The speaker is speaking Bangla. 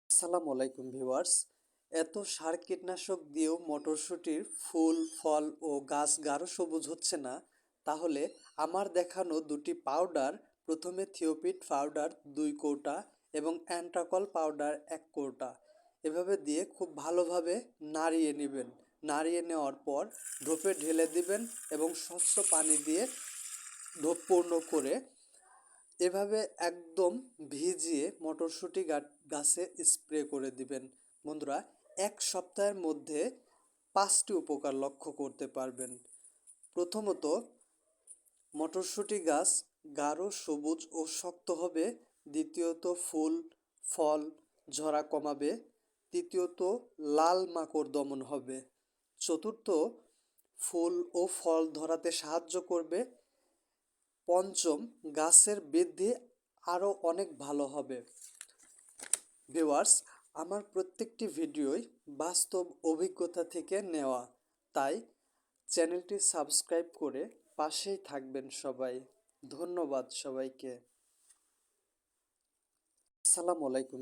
আসসালামু আলাইকুম ভিউয়ার্স। এত সার কীটনাশক দিয়েও মটরশুঁটির ফুল ফল ও গাছ গাঢ় সবুজ হচ্ছে না, তাহলে আমার দেখানো দুটি পাউডার, প্রথমে থিওপিট পাউডার 2 কৌটা এবং অ্যান্ট্রাকল পাউডার 1 কৌটা এভাবে দিয়ে খুব ভালোভাবে নাড়িয়ে নেবেন। নাড়িয়ে নেওয়ার পর ঢোপে ঢেলে দিবেন এবং স্বচ্ছ পানি দিয়ে ঢোপ পূর্ণ করে এভাবে একদম ভিজিয়ে মটরশুঁটি গাছে স্প্রে করে দিবেন। বন্ধুরা, 1 সপ্তাহের মধ্যে 5টি উপকার লক্ষ্য করতে পারবেন। প্রথমত, মটরশুঁটি গাছ গাঢ় সবুজ ও শক্ত হবে। দ্বিতীয়ত, ফুল ফল ঝরা কমাবে। তৃতীয়ত, লাল মাকড় দমন হবে। চতুর্থ, ফুল ও ফল ধরাতে সাহায্য করবে। পঞ্চম, গাছের বৃদ্ধি আরও অনেক ভালো হবে। ভিউয়ার্স, আমার প্রত্যেকটি ভিডিওই বাস্তব অভিজ্ঞতা থেকে নেওয়া, তাই চ্যানেলটি সাবস্ক্রাইব করে পাশেই থাকবেন সবাই। ধন্যবাদ সবাইকে। আসসালামু আলাইকুম।